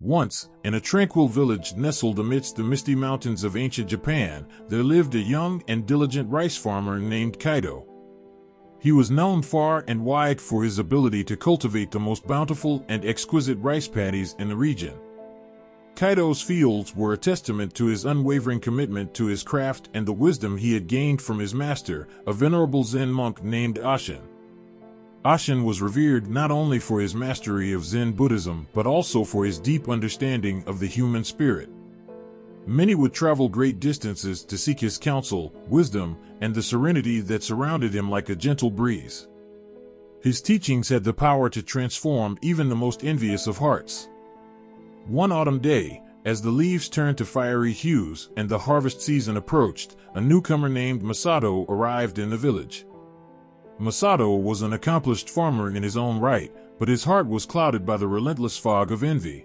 Once, in a tranquil village nestled amidst the misty mountains of ancient Japan, there lived a young and diligent rice farmer named Kaito. He was known far and wide for his ability to cultivate the most bountiful and exquisite rice paddies in the region. Kaito's fields were a testament to his unwavering commitment to his craft and the wisdom he had gained from his master, a venerable Zen monk named Ashin. Ashin was revered not only for his mastery of Zen Buddhism but also for his deep understanding of the human spirit. Many would travel great distances to seek his counsel, wisdom, and the serenity that surrounded him like a gentle breeze. His teachings had the power to transform even the most envious of hearts. One autumn day, as the leaves turned to fiery hues and the harvest season approached, a newcomer named Masato arrived in the village. Masato was an accomplished farmer in his own right, but his heart was clouded by the relentless fog of envy.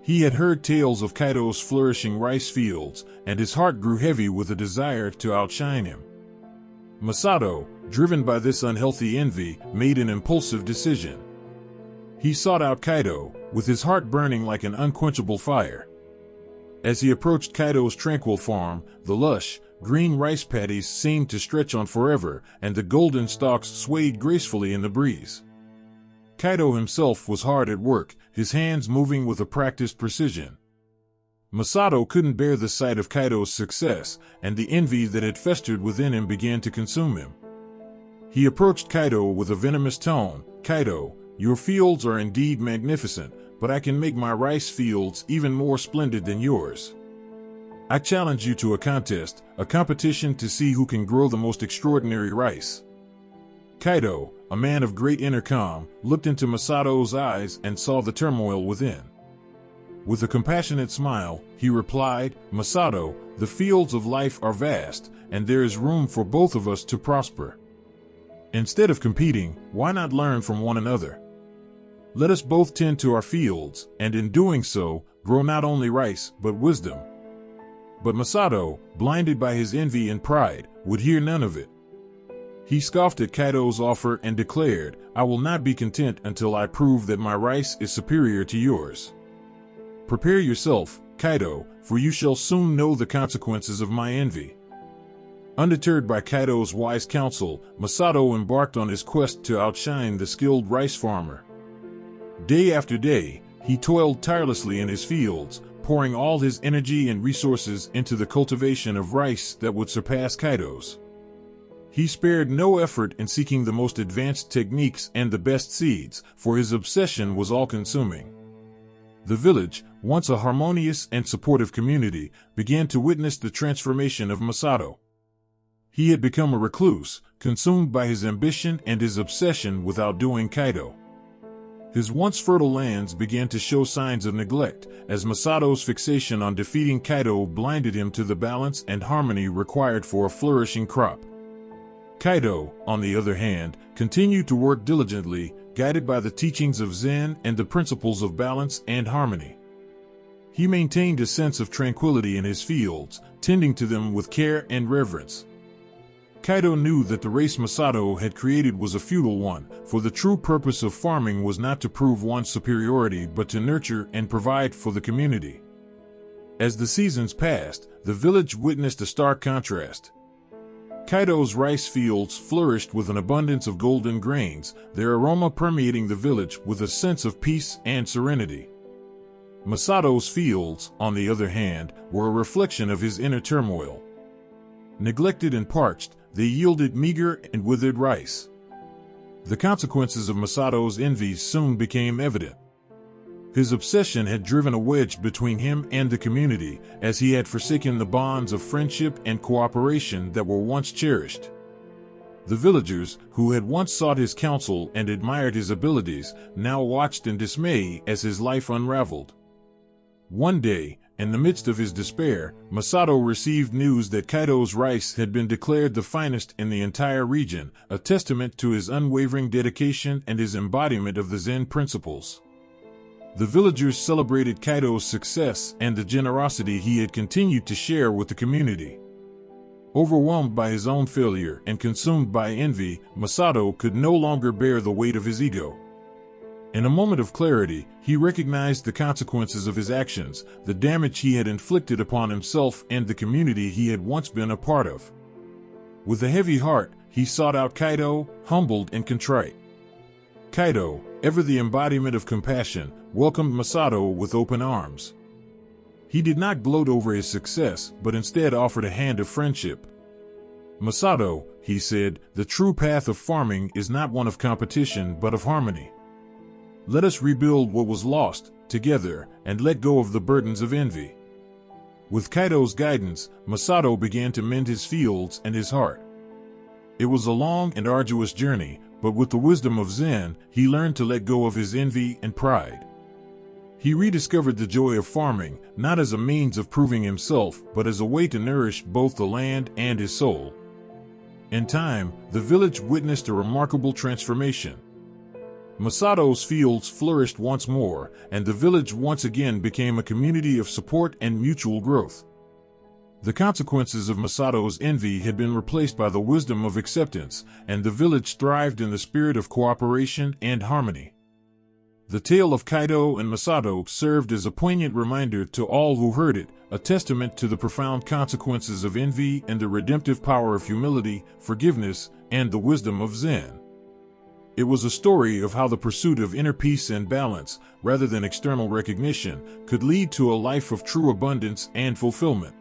He had heard tales of Kaito's flourishing rice fields, and his heart grew heavy with a desire to outshine him. Masato, driven by this unhealthy envy, made an impulsive decision. He sought out Kaito, with his heart burning like an unquenchable fire. As he approached Kaito's tranquil farm, the lush, green rice paddies seemed to stretch on forever, and the golden stalks swayed gracefully in the breeze. Kaito himself was hard at work, his hands moving with a practiced precision. Masato couldn't bear the sight of Kaito's success, and the envy that had festered within him began to consume him. He approached Kaito with a venomous tone. "Kaito, your fields are indeed magnificent, but I can make my rice fields even more splendid than yours. I challenge you to a contest, a competition to see who can grow the most extraordinary rice." Kaito, a man of great inner calm, looked into Masato's eyes and saw the turmoil within. With a compassionate smile, he replied, "Masato, the fields of life are vast, and there is room for both of us to prosper. Instead of competing, why not learn from one another? Let us both tend to our fields, and in doing so, grow not only rice, but wisdom." But Masato, blinded by his envy and pride, would hear none of it. He scoffed at Kaito's offer and declared, "I will not be content until I prove that my rice is superior to yours. Prepare yourself, Kaito, for you shall soon know the consequences of my envy." Undeterred by Kaito's wise counsel, Masato embarked on his quest to outshine the skilled rice farmer. Day after day, he toiled tirelessly in his fields, pouring all his energy and resources into the cultivation of rice that would surpass Kaito's. He spared no effort in seeking the most advanced techniques and the best seeds, for his obsession was all-consuming. The village, once a harmonious and supportive community, began to witness the transformation of Masato. He had become a recluse, consumed by his ambition and his obsession with outdoing Kaito. His once fertile lands began to show signs of neglect, as Masato's fixation on defeating Kaito blinded him to the balance and harmony required for a flourishing crop. Kaito, on the other hand, continued to work diligently, guided by the teachings of Zen and the principles of balance and harmony. He maintained a sense of tranquility in his fields, tending to them with care and reverence. Kaito knew that the race Masato had created was a futile one, for the true purpose of farming was not to prove one's superiority but to nurture and provide for the community. As the seasons passed, the village witnessed a stark contrast. Kaito's rice fields flourished with an abundance of golden grains, their aroma permeating the village with a sense of peace and serenity. Masato's fields, on the other hand, were a reflection of his inner turmoil. Neglected and parched, they yielded meager and withered rice. The consequences of Masato's envies soon became evident. His obsession had driven a wedge between him and the community, as he had forsaken the bonds of friendship and cooperation that were once cherished. The villagers, who had once sought his counsel and admired his abilities, now watched in dismay as his life unraveled. One day, in the midst of his despair, Masato received news that Kaito's rice had been declared the finest in the entire region, a testament to his unwavering dedication and his embodiment of the Zen principles. The villagers celebrated Kaito's success and the generosity he had continued to share with the community. Overwhelmed by his own failure and consumed by envy, Masato could no longer bear the weight of his ego. In a moment of clarity, he recognized the consequences of his actions, the damage he had inflicted upon himself and the community he had once been a part of. With a heavy heart, he sought out Kaito, humbled and contrite. Kaito, ever the embodiment of compassion, welcomed Masato with open arms. He did not gloat over his success, but instead offered a hand of friendship. "Masato," he said, "the true path of farming is not one of competition but of harmony. Let us rebuild what was lost, together, and let go of the burdens of envy." With Kaito's guidance, Masato began to mend his fields and his heart. It was a long and arduous journey, but with the wisdom of Zen, he learned to let go of his envy and pride. He rediscovered the joy of farming, not as a means of proving himself, but as a way to nourish both the land and his soul. In time, the village witnessed a remarkable transformation. Masato's fields flourished once more, and the village once again became a community of support and mutual growth. The consequences of Masato's envy had been replaced by the wisdom of acceptance, and the village thrived in the spirit of cooperation and harmony. The tale of Kaito and Masato served as a poignant reminder to all who heard it, a testament to the profound consequences of envy and the redemptive power of humility, forgiveness, and the wisdom of Zen. It was a story of how the pursuit of inner peace and balance, rather than external recognition, could lead to a life of true abundance and fulfillment.